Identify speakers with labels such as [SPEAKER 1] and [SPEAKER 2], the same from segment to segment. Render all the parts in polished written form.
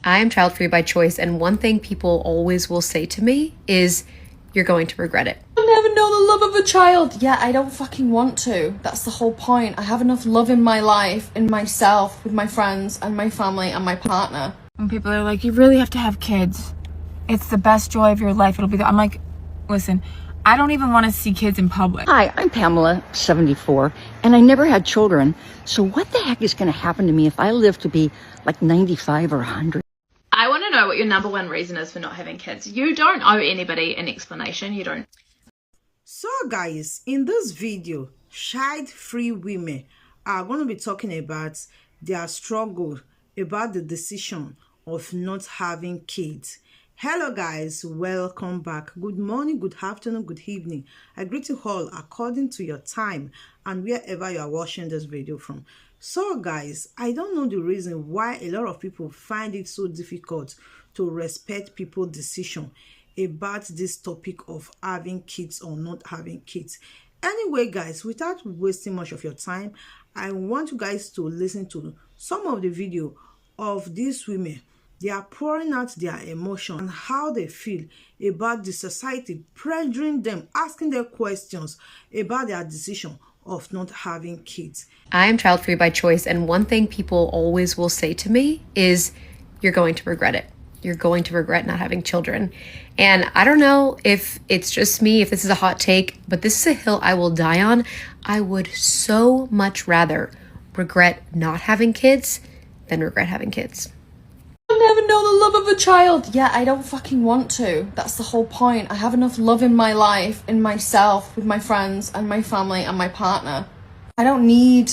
[SPEAKER 1] I'm child-free by choice, and one thing people always will say to me is, you're going to regret it.
[SPEAKER 2] I never know the love of a child. Yeah, I don't fucking want to. That's the whole point. I have enough love in my life, in myself, with my friends and my family and my partner.
[SPEAKER 3] When people are like, you really have to have kids. It's the best joy of your life. It'll be I'm like, listen, I don't even want to see kids in public.
[SPEAKER 4] Hi, I'm Pamela, 74, and I never had children. So what the heck is going to happen to me if I live to be like 95 or 100?
[SPEAKER 5] I want to know what your number one reason is for not having kids. You don't owe anybody an explanation. You don't.
[SPEAKER 6] So guys, in this video, child-free women are going to be talking about their struggle about the decision of not having kids. Hello guys, welcome back. Good morning, good afternoon, good evening. I greet you all according to your time and wherever you are watching this video from. So guys, I don't know the reason why a lot of people find it so difficult to respect people's decision about this topic of having kids or not having kids. Anyway guys, without wasting much of your time, I want you guys to listen to some of the video of these women. They are pouring out their emotion and how they feel about the society pressuring them, asking them questions about their decision of not having kids.
[SPEAKER 1] I'm child-free by choice, and one thing people always will say to me is, you're going to regret it. You're going to regret not having children. And I don't know if it's just me, if this is a hot take, but this is a hill I will die on. I would so much rather regret not having kids than regret having kids.
[SPEAKER 2] I never know the love of a child. Yeah, I don't fucking want to. That's the whole point. I have enough love in my life, in myself, with my friends and my family and my partner. I don't need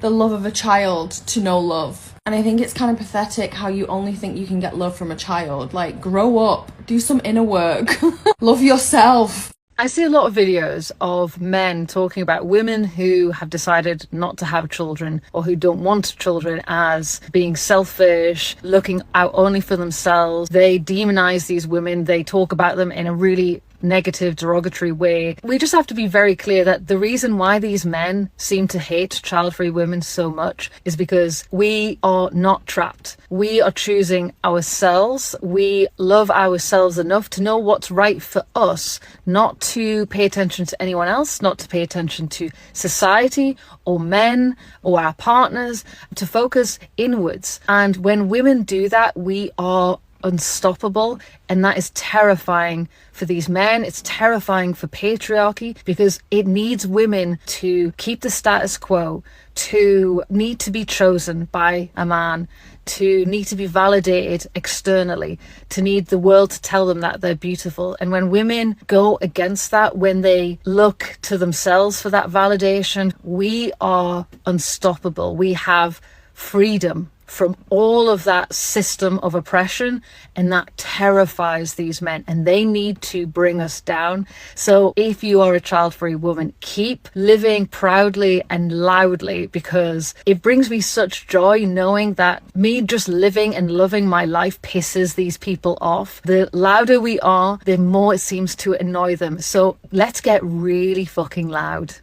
[SPEAKER 2] the love of a child to know love. And I think it's kind of pathetic how you only think you can get love from a child. Like, grow up, do some inner work, love yourself.
[SPEAKER 3] I see a lot of videos of men talking about women who have decided not to have children or who don't want children as being selfish, looking out only for themselves. They demonize these women. They talk about them in a really negative, derogatory way. We just have to be very clear that the reason why these men seem to hate child-free women so much is because we are not trapped. We are choosing ourselves. We love ourselves enough to know what's right for us, not to pay attention to anyone else, not to pay attention to society or men or our partners, to focus inwards. And when women do that, we are unstoppable, and that is terrifying for these men. It's terrifying for patriarchy because it needs women to keep the status quo, to need to be chosen by a man, to need to be validated externally, to need the world to tell them that they're beautiful. And when women go against that, when they look to themselves for that validation, we are unstoppable. We have freedom from all of that system of oppression, and that terrifies these men, and they need to bring us down. So if you are a child-free woman, keep living proudly and loudly, because it brings me such joy knowing that me just living and loving my life pisses these people off. The louder we are, the more it seems to annoy them. So let's get really fucking loud.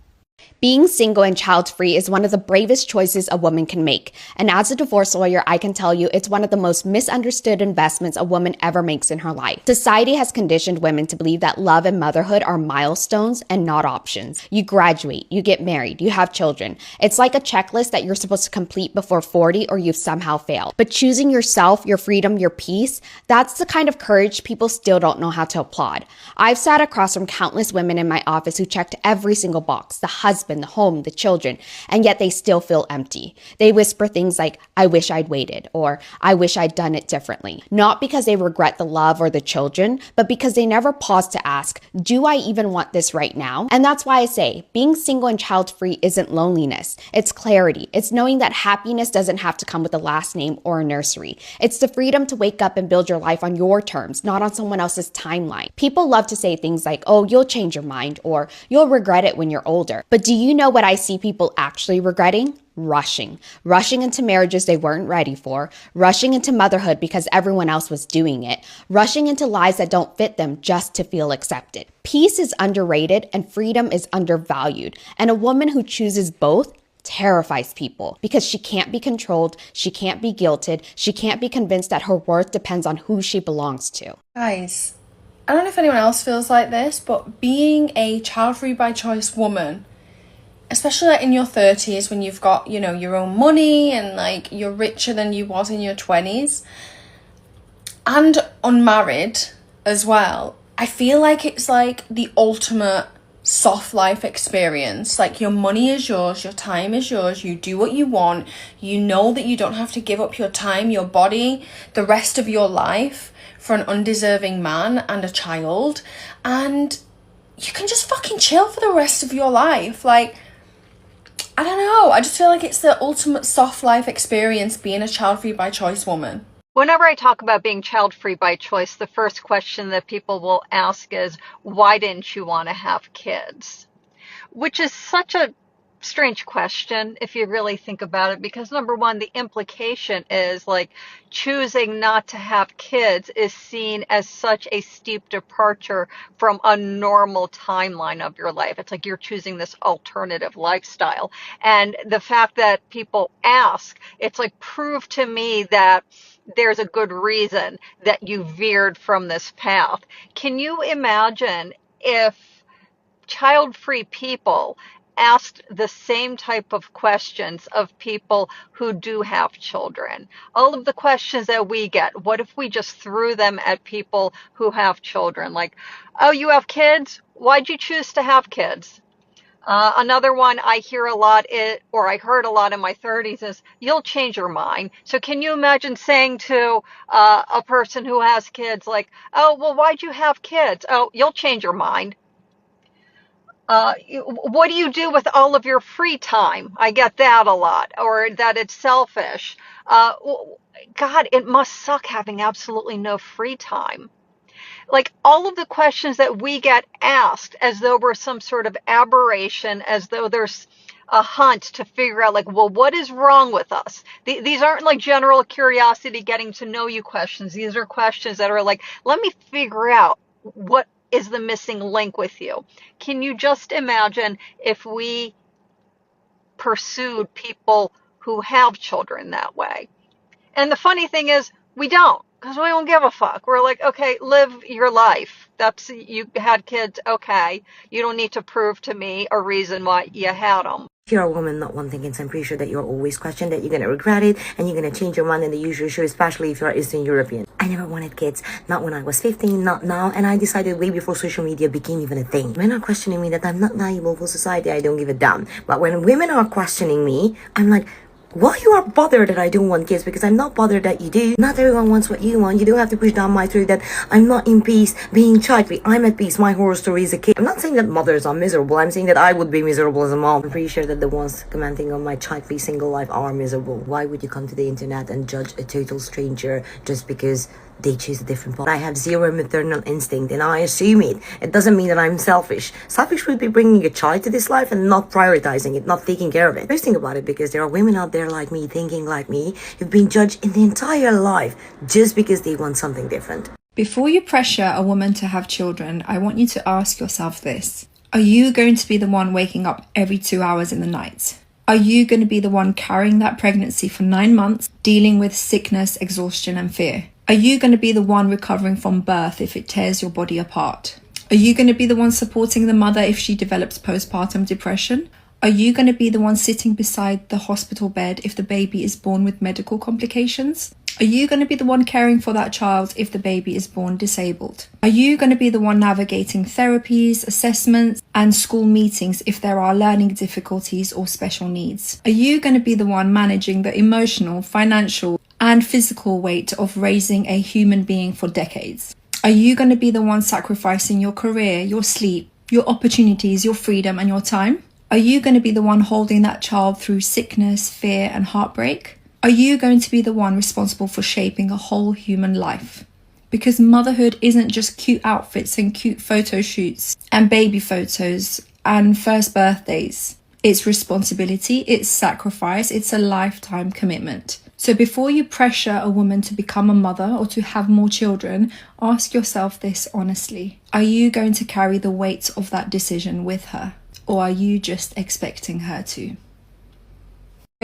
[SPEAKER 7] Being single and child-free is one of the bravest choices a woman can make. And as a divorce lawyer, I can tell you it's one of the most misunderstood investments a woman ever makes in her life. Society has conditioned women to believe that love and motherhood are milestones and not options. You graduate, you get married, you have children. It's like a checklist that you're supposed to complete before 40 or you've somehow failed. But choosing yourself, your freedom, your peace, that's the kind of courage people still don't know how to applaud. I've sat across from countless women in my office who checked every single box, the husband, the home, the children, and yet they still feel empty. They whisper things like, I wish I'd waited, or I wish I'd done it differently. Not because they regret the love or the children, but because they never pause to ask, do I even want this right now? And that's why I say, being single and child-free isn't loneliness. It's clarity. It's knowing that happiness doesn't have to come with a last name or a nursery. It's the freedom to wake up and build your life on your terms, not on someone else's timeline. People love to say things like, oh, you'll change your mind, or you'll regret it when you're older. But do you know what I see people actually regretting? Rushing into marriages they weren't ready for, rushing into motherhood because everyone else was doing it, rushing into lives that don't fit them just to feel accepted. Peace is underrated and freedom is undervalued. And a woman who chooses both terrifies people because she can't be controlled, she can't be guilted, she can't be convinced that her worth depends on who she belongs to.
[SPEAKER 2] Guys, I don't know if anyone else feels like this, but being a child-free by choice woman, especially like in your 30s when you've got, you know, your own money and like you're richer than you was in your 20s and unmarried as well, I feel like it's like the ultimate soft life experience. Like, your money is yours, your time is yours, you do what you want, you know that you don't have to give up your time, your body, the rest of your life for an undeserving man and a child, and you can just fucking chill for the rest of your life. Like, I don't know, I just feel like it's the ultimate soft life experience being a child-free by choice woman.
[SPEAKER 3] Whenever I talk about being child-free by choice, the first question that people will ask is, why didn't you want to have kids? Which is such a strange question if you really think about it, because number one, the implication is like choosing not to have kids is seen as such a steep departure from a normal timeline of your life. It's like you're choosing this alternative lifestyle. And the fact that people ask, it's like, prove to me that there's a good reason that you veered from this path. Can you imagine if child-free people asked the same type of questions of people who do have children? All of the questions that we get, what if we just threw them at people who have children? Like, oh, you have kids? Why'd you choose to have kids? Another one I hear a lot, or I heard a lot in my 30s, is you'll change your mind. So can you imagine saying to a person who has kids, like, oh, well, why'd you have kids? Oh, you'll change your mind. What do you do with all of your free time? I get that a lot, or that it's selfish. God, it must suck having absolutely no free time. Like, all of the questions that we get asked as though we're some sort of aberration, as though there's a hunt to figure out, like, well, what is wrong with us? These aren't like general curiosity, getting to know you questions. These are questions that are like, let me figure out what is the missing link with you. Can you just imagine if we pursued people who have children that way? And the funny thing is, we don't, because we don't give a fuck. We're like, okay, live your life. That's, you had kids, okay. You don't need to prove to me a reason why you had them.
[SPEAKER 8] If you're a woman not wanting kids, I'm pretty sure that you're always questioned, that you're going to regret it, and you're going to change your mind in the usual show, especially if you're Eastern European. I never wanted kids, not when I was 15, not now, and I decided way before social media became even a thing. Men are questioning me that I'm not valuable for society, I don't give a damn. But when women are questioning me, I'm like, why you are bothered that I don't want kids? Because I'm not bothered that you do. Not everyone wants what you want. You don't have to push down my throat that I'm not in peace being child-free. I'm at peace. My horror story is a kid. I'm not saying that mothers are miserable. I'm saying that I would be miserable as a mom. I'm pretty sure that the ones commenting on my child-free single life are miserable. Why would you come to the internet and judge a total stranger just because they choose a different path? I have zero maternal instinct and I assume it. It doesn't mean that I'm selfish. Selfish would be bringing a child to this life and not prioritizing it, not taking care of it. First, think about it, because there are women out there like me, thinking like me, who've been judged in the entire life just because they want something different.
[SPEAKER 9] Before you pressure a woman to have children, I want you to ask yourself this. Are you going to be the one waking up every 2 hours in the night? Are you going to be the one carrying that pregnancy for 9 months, dealing with sickness, exhaustion, and fear? Are you going to be the one recovering from birth if it tears your body apart? Are you going to be the one supporting the mother if she develops postpartum depression? Are you going to be the one sitting beside the hospital bed if the baby is born with medical complications? Are you going to be the one caring for that child if the baby is born disabled? Are you going to be the one navigating therapies, assessments, and school meetings if there are learning difficulties or special needs? Are you going to be the one managing the emotional, financial, and physical weight of raising a human being for decades? Are you going to be the one sacrificing your career, your sleep, your opportunities, your freedom, and your time? Are you going to be the one holding that child through sickness, fear, and heartbreak? Are you going to be the one responsible for shaping a whole human life? Because motherhood isn't just cute outfits and cute photo shoots and baby photos and first birthdays. It's responsibility, it's sacrifice, it's a lifetime commitment. So before you pressure a woman to become a mother or to have more children, ask yourself this honestly. Are you going to carry the weight of that decision with her? Or are you just expecting her to?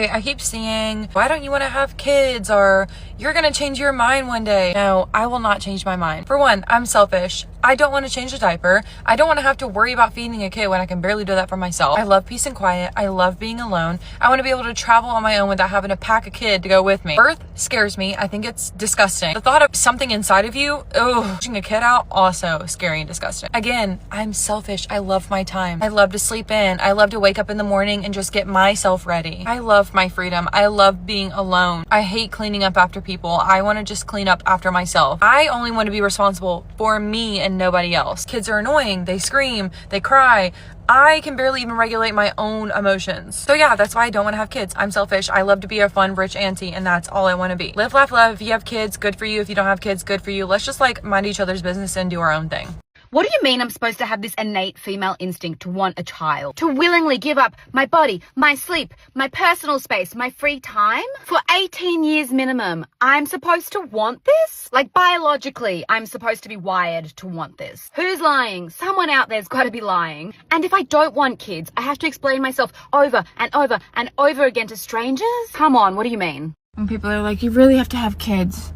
[SPEAKER 10] I keep seeing, why don't you want to have kids? Or you're going to change your mind one day. No, I will not change my mind. For one, I'm selfish. I don't want to change a diaper. I don't want to have to worry about feeding a kid when I can barely do that for myself. I love peace and quiet. I love being alone. I want to be able to travel on my own without having to pack a kid to go with me. Birth scares me. I think it's disgusting. The thought of something inside of you, pushing a kid out, also scary and disgusting. Again, I'm selfish. I love my time. I love to sleep in. I love to wake up in the morning and just get myself ready. I love my freedom. I love being alone. I hate cleaning up after people. I want to just clean up after myself. I only want to be responsible for me and nobody else. Kids are annoying. They scream. They cry. I can barely even regulate my own emotions. So yeah, that's why I don't want to have kids. I'm selfish. I love to be a fun, rich auntie, and that's all I want to be. Live, laugh, love. If you have kids, good for you. If you don't have kids, good for you. Let's just like mind each other's business and do our own thing.
[SPEAKER 11] What do you mean I'm supposed to have this innate female instinct to want a child? To willingly give up my body, my sleep, my personal space, my free time? For 18 years minimum, I'm supposed to want this? Like biologically, I'm supposed to be wired to want this. Who's lying? Someone out there's got to be lying. And if I don't want kids, I have to explain myself over and over and over again to strangers? Come on, what do you mean?
[SPEAKER 10] When people are like, you really have to have kids.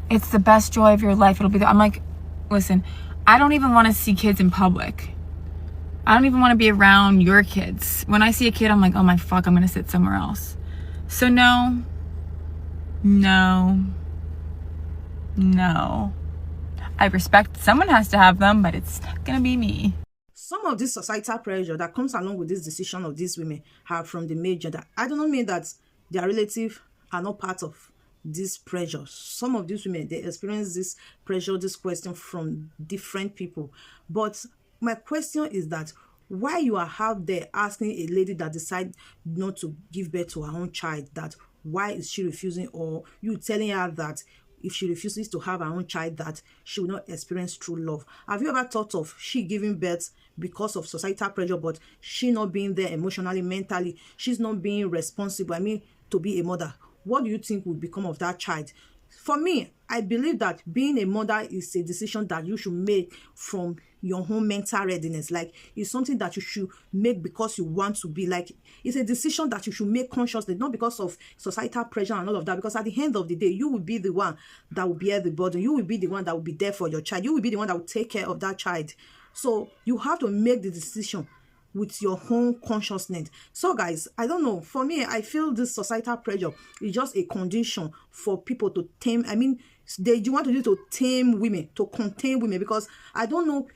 [SPEAKER 10] It's the best joy of your life. It'll be I'm like, listen, I don't even want to see kids in public. I don't even want to be around your kids. When I see a kid, I'm like, oh my fuck, I'm going to sit somewhere else. So no. I respect someone has to have them, but it's not going to be me.
[SPEAKER 6] Some of this societal pressure that comes along with this decision of these women are from the male gender. I do not mean that their relatives are not part of this pressure. Some of these women, they experience this pressure, this question from different people. But my question is that why you are out there asking a lady that decide not to give birth to her own child, that why is she refusing, or you telling her that if she refuses to have her own child, that she will not experience true love? Have you ever thought of she giving birth because of societal pressure, but she not being there emotionally, mentally, she's not being responsible, to be a mother? What do you think would become of that child? For me, I believe that being a mother is a decision that you should make from your own mental readiness. Like, it's something that you should make because you want to be. Like, it's a decision that you should make consciously, not because of societal pressure and all of that. Because at the end of the day, you will be the one that will bear the burden. You will be the one that will be there for your child. You will be the one that will take care of that child. So you have to make the decision with your own consciousness. So guys, I don't know, for me, I feel this societal pressure is just a condition for people to tame. They want to do to tame women, to contain women, because I don't know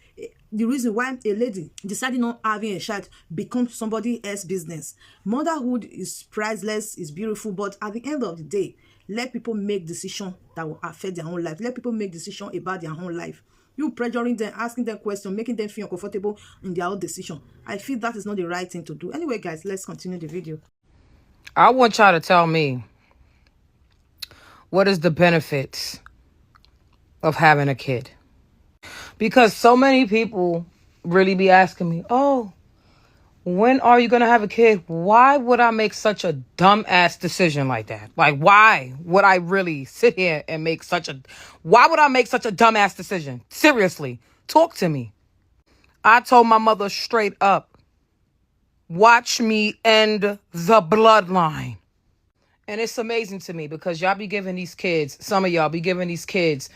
[SPEAKER 6] the reason why a lady deciding not having a child becomes somebody else's business. Motherhood is priceless, is beautiful, but at the end of the day, let people make decisions that will affect their own life. Let people make decisions about their own life. You pressuring them, asking them questions, making them feel uncomfortable in their own decision. I feel that is not the right thing to do. Anyway, guys, let's continue the video.
[SPEAKER 12] I want y'all to tell me, what is the benefits of having a kid? Because so many people really be asking me, oh, when are you going to have a kid? Why would I make such a dumbass decision like that? Like, why would I really sit here and why would I make such a dumbass decision? Seriously, talk to me. I told my mother straight up, watch me end the bloodline. And it's amazing to me because y'all be giving these kids, some of y'all be giving these kids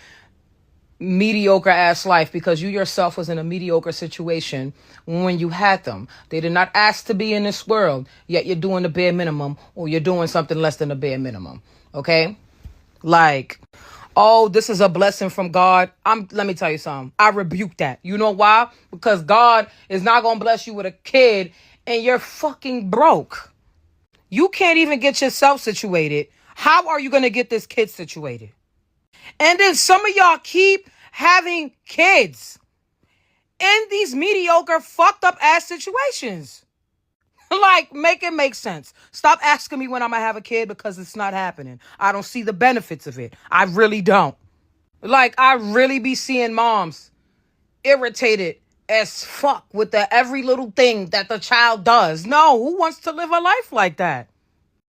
[SPEAKER 12] mediocre ass life because you yourself was in a mediocre situation when you had them. They did not ask to be in this world, yet you're doing the bare minimum, or you're doing something less than the bare minimum. Okay? Like, oh, this is a blessing from God. Let me tell you something. I rebuke that. You know why? Because God is not going to bless you with a kid and you're fucking broke. You can't even get yourself situated. How are you going to get this kid situated? And then some of y'all keep having kids in these mediocre, fucked up ass situations. Like, make it make sense. Stop asking me when I'm going to have a kid because it's not happening. I don't see the benefits of it. I really don't. Like, I really be seeing moms irritated as fuck with every little thing that the child does. No, who wants to live a life like that?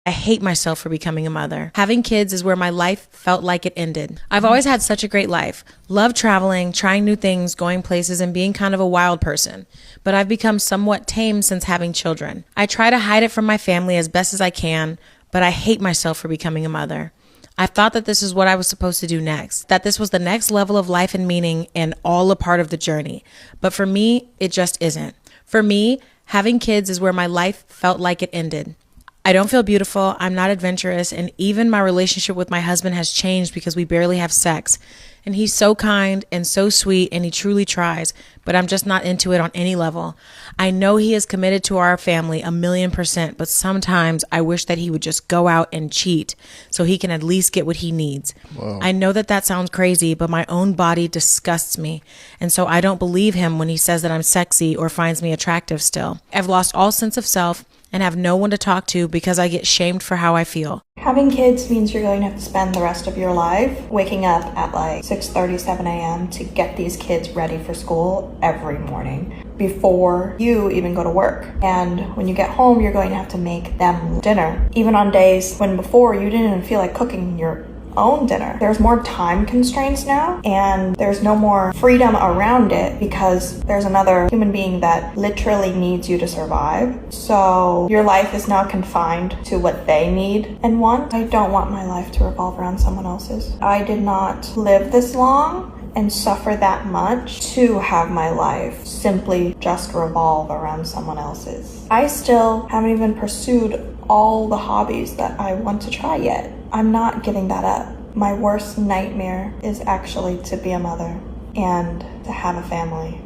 [SPEAKER 13] I hate myself for becoming a mother. Having kids is where my life felt like it ended. I've always had such a great life. Love traveling, trying new things, going places, and being kind of a wild person. But I've become somewhat tame since having children. I try to hide it from my family as best as I can, but I hate myself for becoming a mother. I thought that this is what I was supposed to do next, that this was the next level of life and meaning and all a part of the journey. But for me, it just isn't. For me, having kids is where my life felt like it ended. I don't feel beautiful, I'm not adventurous, and even my relationship with my husband has changed because we barely have sex. And he's so kind and so sweet, and he truly tries, but I'm just not into it on any level. I know he is committed to our family 1,000,000%, but sometimes I wish that he would just go out and cheat so he can at least get what he needs. Wow. I know that that sounds crazy, but my own body disgusts me, and so I don't believe him when he says that I'm sexy or finds me attractive still. I've lost all sense of self and have no one to talk to because I get shamed for how I feel.
[SPEAKER 14] Having kids means you're going to have to spend the rest of your life waking up at like 6:30, 7 a.m. to get these kids ready for school every morning before you even go to work. And when you get home, you're going to have to make them dinner. Even on days when before you didn't even feel like cooking your own dinner. There's more time constraints now, and there's no more freedom around it because there's another human being that literally needs you to survive. So your life is now confined to what they need and want. I don't want my life to revolve around someone else's. I did not live this long and suffer that much to have my life simply just revolve around someone else's. I still haven't even pursued all the hobbies that I want to try yet. I'm not giving that up. My worst nightmare is actually to be a mother and to have a family.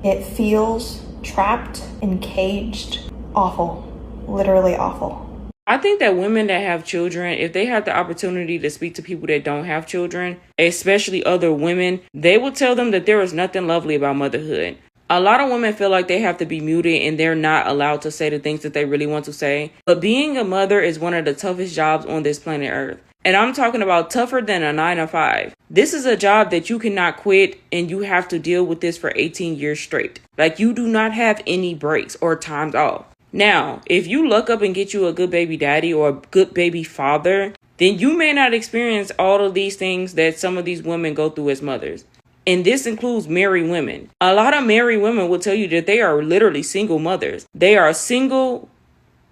[SPEAKER 14] It feels trapped and caged. Awful. Literally awful.
[SPEAKER 12] I think that women that have children, if they have the opportunity to speak to people that don't have children, especially other women, they will tell them that there is nothing lovely about motherhood. A lot of women feel like they have to be muted and they're not allowed to say the things that they really want to say. But being a mother is one of the toughest jobs on this planet Earth. And I'm talking about tougher than a 9-to-5. This is a job that you cannot quit, and you have to deal with this for 18 years straight. Like, you do not have any breaks or times off. Now, if you look up and get you a good baby daddy or a good baby father, then you may not experience all of these things that some of these women go through as mothers. And this includes married women. A lot of married women will tell you that they are literally single mothers. They are single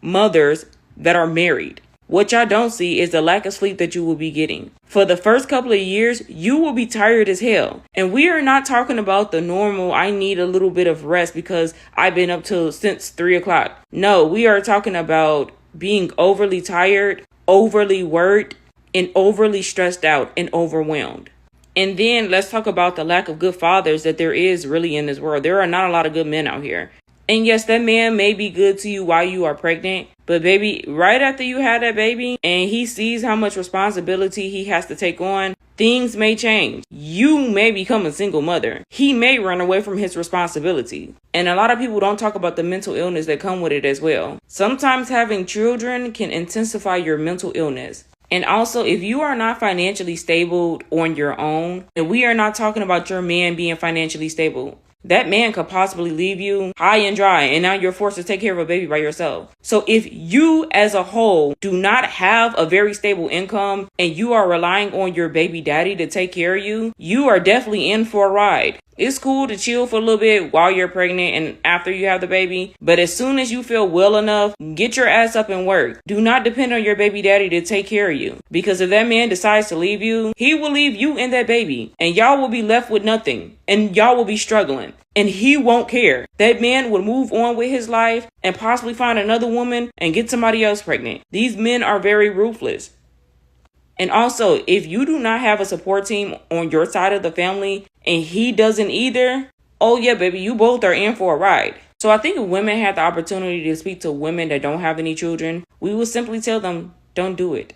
[SPEAKER 12] mothers that are married. What y'all don't see is the lack of sleep that you will be getting. For the first couple of years, you will be tired as hell. And we are not talking about the normal, I need a little bit of rest because I've been up since 3 o'clock. No, we are talking about being overly tired, overly worried, and overly stressed out and overwhelmed. And then let's talk about the lack of good fathers that there is really in this world. There are not a lot of good men out here. And yes, that man may be good to you while you are pregnant, but baby, right after you had that baby and he sees how much responsibility he has to take on, things may change. You may become a single mother. He may run away from his responsibility. And a lot of people don't talk about the mental illness that come with it as well. Sometimes having children can intensify your mental illness. And also, if you are not financially stable on your own, and we are not talking about your man being financially stable, that man could possibly leave you high and dry, and now you're forced to take care of a baby by yourself. So if you as a whole do not have a very stable income and you are relying on your baby daddy to take care of you, you are definitely in for a ride. It's cool to chill for a little bit while you're pregnant and after you have the baby. But as soon as you feel well enough, get your ass up and work. Do not depend on your baby daddy to take care of you. Because if that man decides to leave you, he will leave you and that baby. And y'all will be left with nothing. And y'all will be struggling. And he won't care. That man will move on with his life and possibly find another woman and get somebody else pregnant. These men are very ruthless. And also, if you do not have a support team on your side of the family and he doesn't either, oh yeah, baby, you both are in for a ride. So I think if women had the opportunity to speak to women that don't have any children, we would simply tell them, don't do it.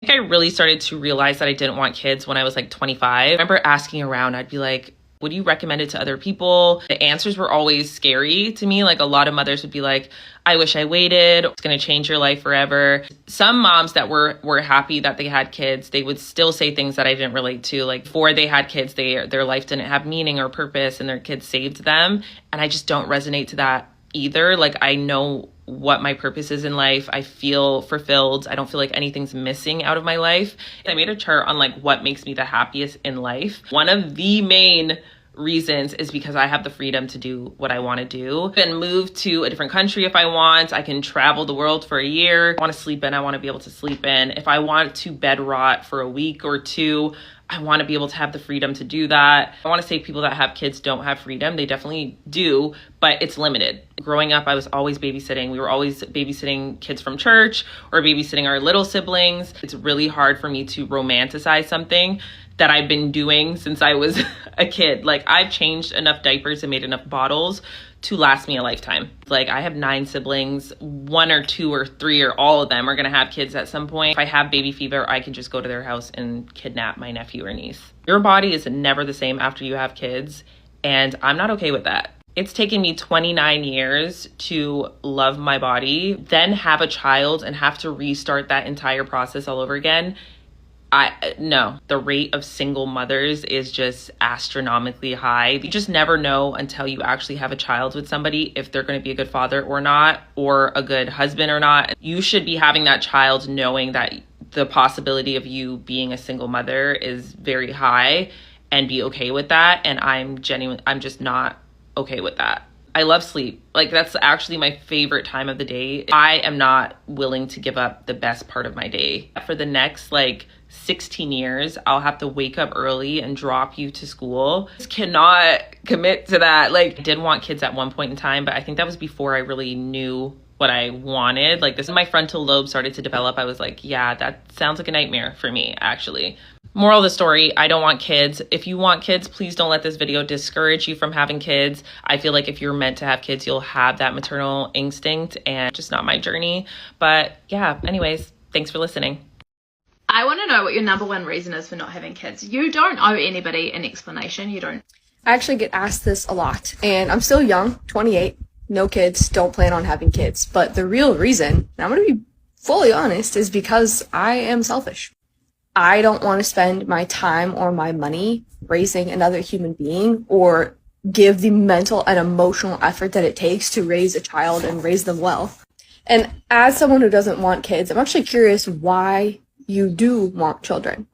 [SPEAKER 15] I think I really started to realize that I didn't want kids when I was like 25. I remember asking around, I'd be like, would you recommend it to other people? The answers were always scary to me. Like a lot of mothers would be like, I wish I waited. It's going to change your life forever. Some moms that were happy that they had kids, they would still say things that I didn't relate to. Like before they had kids, their life didn't have meaning or purpose and their kids saved them. And I just don't resonate to that either. Like I know what my purpose is in life. I feel fulfilled. I don't feel like anything's missing out of my life. I made a chart on like what makes me the happiest in life. One of the main reasons is because I have the freedom to do what I want to do. I can move to a different country if I want. I can travel the world for a year. I want to sleep in, I want to be able to sleep in. If I want to bed rot for a week or two, I want to be able to have the freedom to do that. I want to say people that have kids don't have freedom. They definitely do, but it's limited. Growing up, I was always babysitting. We were always babysitting kids from church or babysitting our little siblings. It's really hard for me to romanticize something that I've been doing since I was a kid. Like, I've changed enough diapers and made enough bottles to last me a lifetime. Like, I have 9 siblings, 1 or 2 or 3 or all of them are gonna have kids at some point. If I have baby fever, I can just go to their house and kidnap my nephew or niece. Your body is never the same after you have kids, and I'm not okay with that. It's taken me 29 years to love my body, then have a child and have to restart that entire process all over again. No, the rate of single mothers is just astronomically high. You just never know until you actually have a child with somebody if they're going to be a good father or not, or a good husband or not. You should be having that child knowing that the possibility of you being a single mother is very high, and be okay with that. And I'm just not okay with that. I love sleep. Like, that's actually my favorite time of the day. I am not willing to give up the best part of my day. For the next 16 years, I'll have to wake up early and drop you to school. Just cannot commit to that. I did want kids at one point in time, but I think that was before I really knew what I wanted. My frontal lobe started to develop. I was like, yeah, that sounds like a nightmare for me, actually. Moral of the story, I don't want kids. If you want kids, please don't let this video discourage you from having kids. I feel like if you're meant to have kids, you'll have that maternal instinct, and just not my journey. But yeah, anyways, thanks for listening.
[SPEAKER 5] I want to know what your number one reason is for not having kids. You don't owe anybody an explanation. You don't.
[SPEAKER 2] I actually get asked this a lot, and I'm still young, 28, no kids, don't plan on having kids. But the real reason, and I'm going to be fully honest, is because I am selfish. I don't want to spend my time or my money raising another human being, or give the mental and emotional effort that it takes to raise a child and raise them well. And as someone who doesn't want kids, I'm actually curious why you do want children.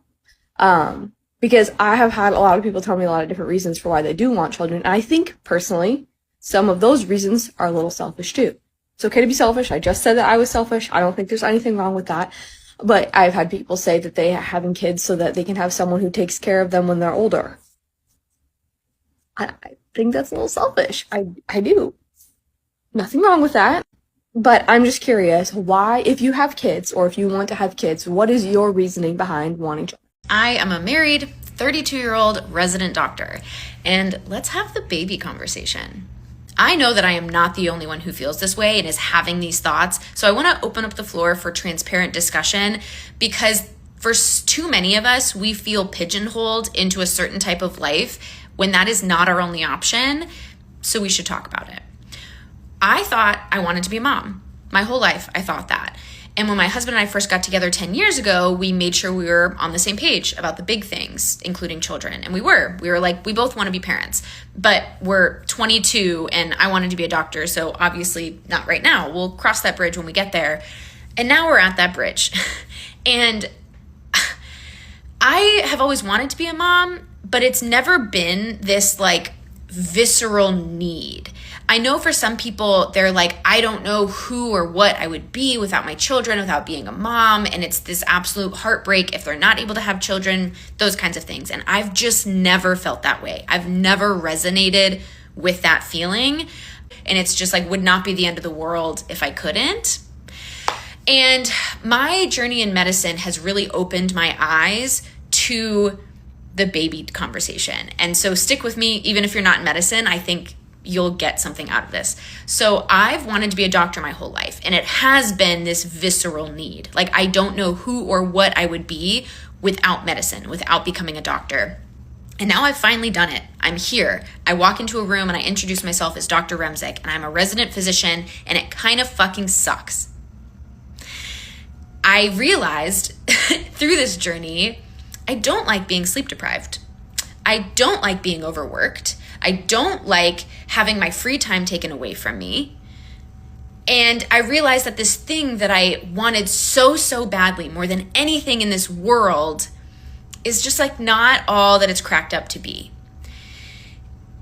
[SPEAKER 2] Because I have had a lot of people tell me a lot of different reasons for why they do want children. And I think, personally, some of those reasons are a little selfish too. It's okay to be selfish. I just said that I was selfish. I don't think there's anything wrong with that. But I've had people say that they are having kids so that they can have someone who takes care of them when they're older. I think that's a little selfish. I do. Nothing wrong with that. But I'm just curious, why, if you have kids or if you want to have kids, what is your reasoning behind wanting children?
[SPEAKER 16] I am a married 32-year-old resident doctor, and let's have the baby conversation. I know that I am not the only one who feels this way and is having these thoughts, so I want to open up the floor for transparent discussion, because for too many of us, we feel pigeonholed into a certain type of life when that is not our only option, so we should talk about it. I thought I wanted to be a mom. My whole life, I thought that. And when my husband and I first got together 10 years ago, we made sure we were on the same page about the big things, including children. And we were like, we both want to be parents, but we're 22 and I wanted to be a doctor. So obviously not right now. We'll cross that bridge when we get there. And now we're at that bridge. And I have always wanted to be a mom, but it's never been this visceral need. I know for some people, they're like, I don't know who or what I would be without my children, without being a mom. And it's this absolute heartbreak if they're not able to have children, those kinds of things. And I've just never felt that way. I've never resonated with that feeling. And it's just would not be the end of the world if I couldn't. And my journey in medicine has really opened my eyes to the baby conversation. And so stick with me, even if you're not in medicine, I think you'll get something out of this. So I've wanted to be a doctor my whole life, and it has been this visceral need. I don't know who or what I would be without medicine, without becoming a doctor. And now I've finally done it. I'm here. I walk into a room and I introduce myself as Dr. Remzik, and I'm a resident physician, and it kind of fucking sucks. I realized through this journey, I don't like being sleep deprived. I don't like being overworked. I don't like having my free time taken away from me. And I realized that this thing that I wanted so badly, more than anything in this world, is just not all that it's cracked up to be.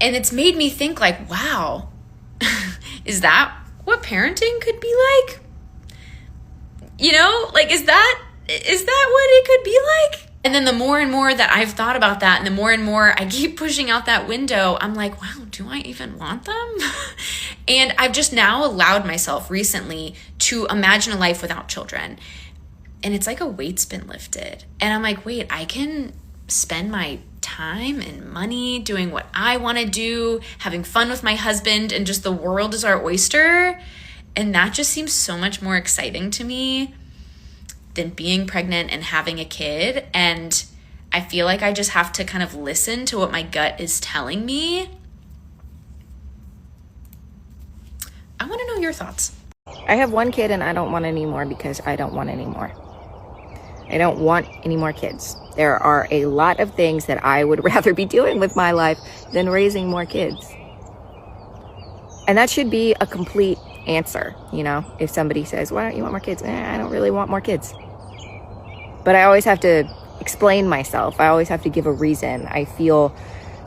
[SPEAKER 16] And it's made me think like, wow, is that what parenting could be like? You know, like, is that what it could be like? And then the more and more that I've thought about that, and the more and more I keep pushing out that window, I'm like, wow, do I even want them? And I've just now allowed myself recently to imagine a life without children. And it's like a weight's been lifted. And I'm like, wait, I can spend my time and money doing what I want to do, having fun with my husband, and just the world is our oyster. And that just seems so much more exciting to me than being pregnant and having a kid. And I feel like I just have to kind of listen to what my gut is telling me. I want to know your thoughts.
[SPEAKER 17] I have one kid and I don't want any more because I don't want any more. I don't want any more kids. There are a lot of things that I would rather be doing with my life than raising more kids. And that should be a complete answer, you know? If somebody says, why don't you want more kids? I don't really want more kids. But I always have to explain myself. I always have to give a reason. I feel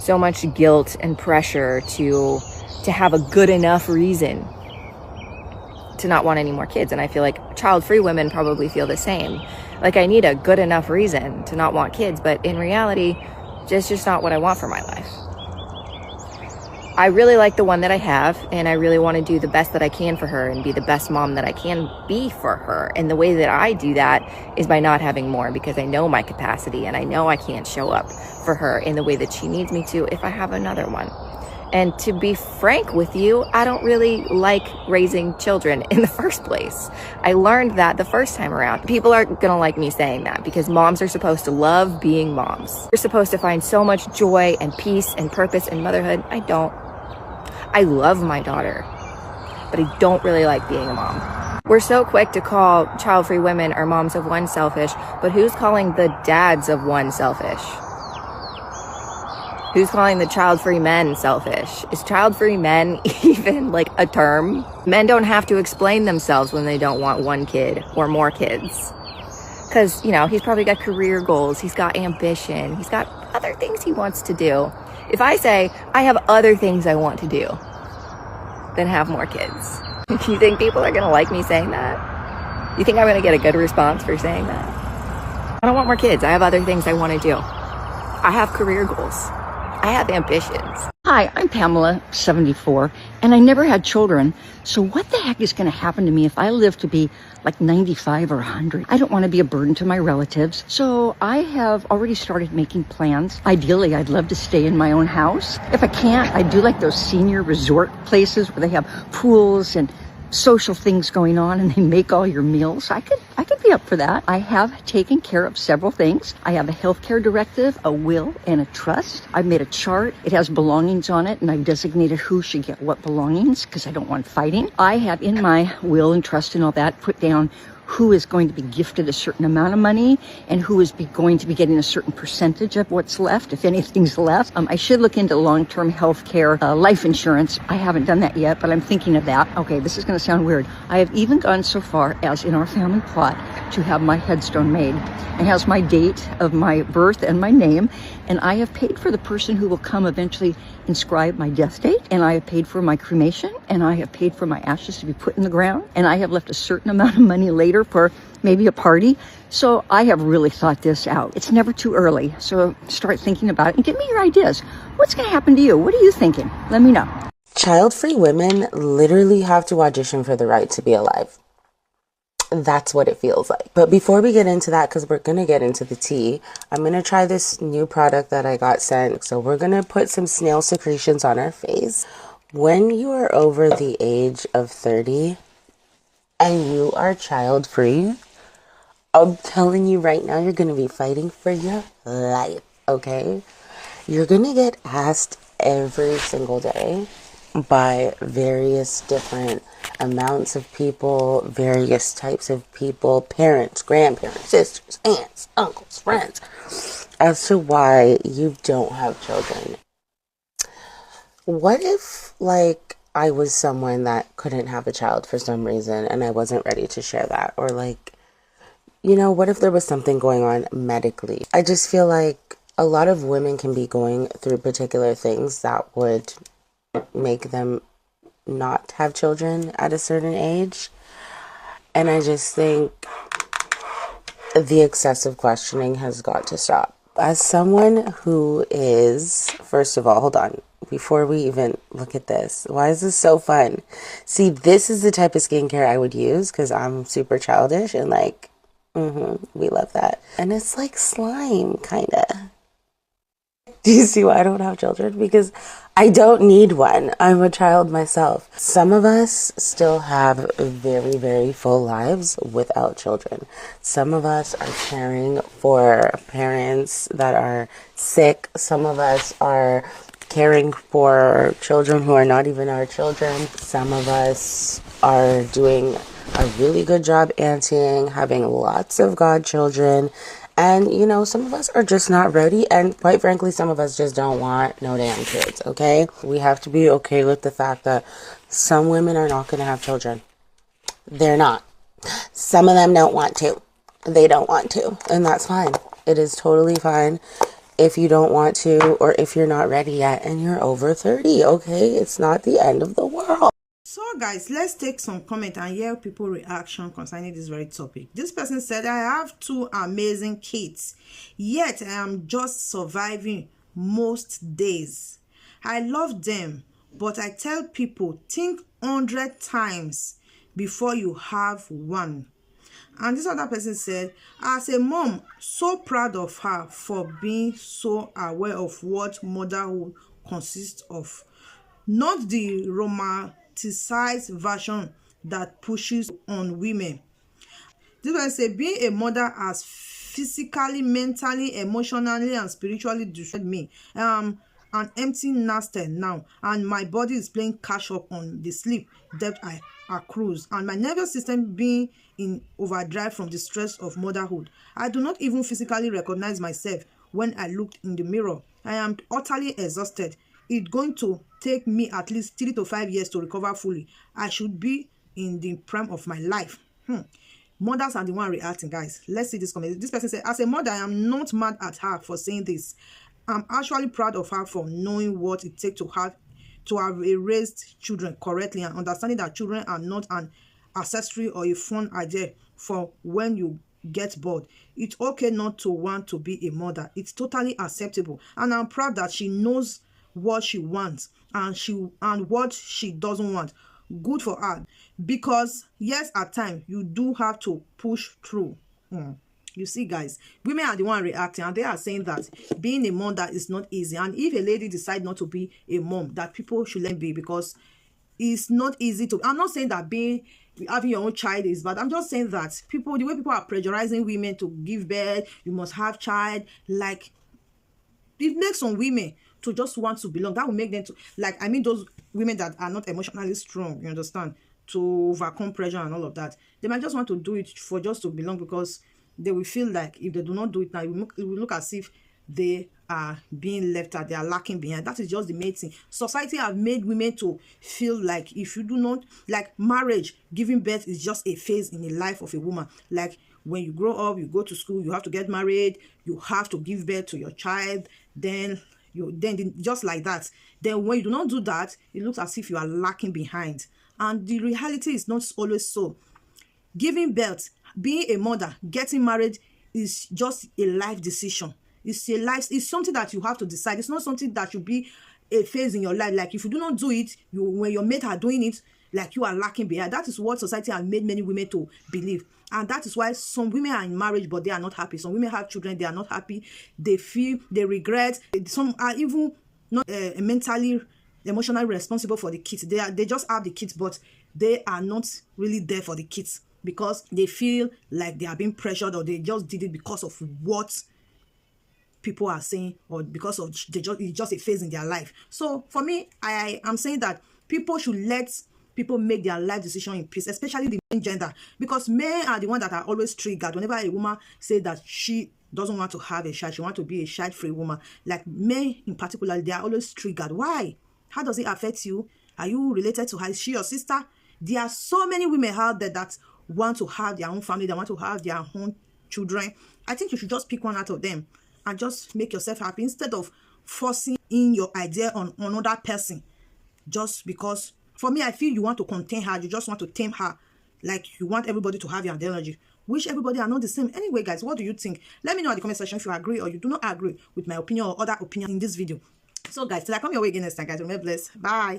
[SPEAKER 17] so much guilt and pressure to have a good enough reason to not want any more kids. And I feel like child-free women probably feel the same. Like, I need a good enough reason to not want kids, but in reality, it's just not what I want for my life. I really like the one that I have, and I really want to do the best that I can for her and be the best mom that I can be for her. And the way that I do that is by not having more, because I know my capacity and I know I can't show up for her in the way that she needs me to if I have another one. And to be frank with you, I don't really like raising children in the first place. I learned that the first time around. People aren't gonna like me saying that because moms are supposed to love being moms. You're supposed to find so much joy and peace and purpose in motherhood. I don't. I love my daughter, but I don't really like being a mom. We're so quick to call child-free women or moms of one selfish, but who's calling the dads of one selfish? Who's calling the child-free men selfish? Is child-free men even like a term? Men don't have to explain themselves when they don't want one kid or more kids. Because, you know, he's probably got career goals, he's got ambition, he's got other things he wants to do. If I say, I have other things I want to do, then have more kids. Do you think people are gonna like me saying that? You think I'm gonna get a good response for saying that? I don't want more kids, I have other things I wanna do. I have career goals. I have ambitions.
[SPEAKER 4] Hi, I'm Pamela, 74, and I never had children. So what the heck is going to happen to me if I live to be like 95 or 100? I don't want to be a burden to my relatives. So I have already started making plans. Ideally, I'd love to stay in my own house. If I can't, I do like those senior resort places where they have pools and social things going on and they make all your meals. I could be up for that. I have taken care of several things. I have a healthcare directive, a will, and a trust. I've made a chart. It has belongings on it, and I've designated who should get what belongings because I don't want fighting. I have in my will and trust and all that put down who is going to be gifted a certain amount of money and who is going to be getting a certain percentage of what's left, if anything's left. I should look into long-term health care, life insurance. I haven't done that yet, but I'm thinking of that. Okay, this is going to sound weird. I have even gone so far as in our family plot to have my headstone made. It has my date of my birth and my name, and I have paid for the person who will come eventually inscribe my death date, and I have paid for my cremation, and I have paid for my ashes to be put in the ground, and I have left a certain amount of money later for maybe a party. So I have really thought this out. It's never too early, so start thinking about it and give me your ideas. What's going to happen to you? What are you thinking? Let me know.
[SPEAKER 18] Child-free women literally have to audition for the right to be alive. That's what it feels like. But before we get into that, because we're going to get into the tea, I'm going to try this new product that I got sent. So we're going to put some snail secretions on our face. When you are over the age of 30 and you are child-free, I'm telling you right now, you're going to be fighting for your life, okay? You're going to get asked every single day by various different amounts of people, various types of people, parents, grandparents, sisters, aunts, uncles, friends, as to why you don't have children. What if, like, I was someone that couldn't have a child for some reason and I wasn't ready to share that? Or, like, you know, what if there was something going on medically? I just feel like a lot of women can be going through particular things that would make them not have children at a certain age. And I just think the excessive questioning has got to stop. As someone who is, first of all, hold on, before we even look at this, why is this so fun? See, this is the type of skincare I would use because I'm super childish and like, we love that. And it's like slime, kind of. Do you see why I don't have children? Because I don't need one. I'm a child myself. Some of us still have very, very full lives without children. Some of us are caring for parents that are sick. Some of us are caring for children who are not even our children. Some of us are doing a really good job auntying, having lots of godchildren. And, you know, some of us are just not ready. And quite frankly, some of us just don't want no damn kids, okay? We have to be okay with the fact that some women are not going to have children. They're not. Some of them don't want to. They don't want to. And that's fine. It is totally fine if you don't want to or if you're not ready yet and you're over 30, okay? It's not the end of the world.
[SPEAKER 6] So guys, let's take some comment and hear people reaction concerning this very topic. This person said, I have 2 amazing kids, yet I am just surviving most days. I love them, but I tell people, think 100 times before you have one. And this other person said, as a mom, so proud of her for being so aware of what motherhood consists of. Not the romanticized version that pushes on women. This one say, being a mother has physically, mentally, emotionally, and spiritually destroyed me. An empty nester now, and my body is playing catch up on the sleep debt I accrues, and my nervous system being in overdrive from the stress of motherhood. I do not even physically recognize myself when I looked in the mirror. I am utterly exhausted. It's going to take me at least 3 to 5 years to recover fully. I should be in the prime of my life. Mothers are the one reacting, guys. Let's see this comment. This person said, as a mother, I am not mad at her for saying this. I'm actually proud of her for knowing what it takes to have raised children correctly and understanding that children are not an accessory or a fun idea for when you get bored. It's okay not to want to be a mother. It's totally acceptable. And I'm proud that she knows what she wants and what she doesn't want. Good for her. Because yes, at times you do have to push through. You see, guys, women are the one reacting, and they are saying that being a mother is not easy. And if a lady decides not to be a mom, that people shouldn't be, because it's not easy to. I'm not saying that having your own child is bad. I'm just saying that the way people are pressurizing women to give birth, you must have child, like it makes some women to just want to belong. That will make them to, like, I mean, those women that are not emotionally strong, you understand, to overcome pressure and all of that. They might just want to do it for just to belong, because they will feel like if they do not do it now, it will look as if they are being left out, they are lacking behind. That is just the main thing. Society have made women to feel like if you do not, like marriage, giving birth is just a phase in the life of a woman. Like when you grow up, you go to school, you have to get married, you have to give birth to your child, then just like that. Then when you do not do that, it looks as if you are lacking behind. And the reality is not always so. Giving birth, being a mother, getting married is just a life decision. It's something that you have to decide. It's not something that should be a phase in your life. Like if you do not do it, when your mate are doing it, like you are lacking behind. That is what society has made many women to believe. And that is why some women are in marriage, but they are not happy. Some women have children, they are not happy. They feel, they regret. Some are even not mentally, emotionally responsible for the kids. They just have the kids, but they are not really there for the kids, because they feel like they are being pressured, or they just did it because of what people are saying, or because of it's just a phase in their life. So for me, I am saying that people should let people make their life decision in peace, especially the main gender, because men are the ones that are always triggered whenever a woman says that she doesn't want to have a child, she wants to be a child-free woman. Like men in particular, they are always triggered. Why? How does it affect you? Are you related to her? Is she your sister? There are so many women out there that want to have their own family, they want to have their own children. I think you should just pick one out of them and just make yourself happy instead of forcing in your idea on another person just because. For me, I feel you want to contain her, you just want to tame her, like you want everybody to have your energy, which everybody are not the same. Anyway, guys, what do you think? Let me know in the comment section if you agree or you do not agree with my opinion or other opinion in this video. So guys, till I come your way again next time, guys, remember blessed. Bye.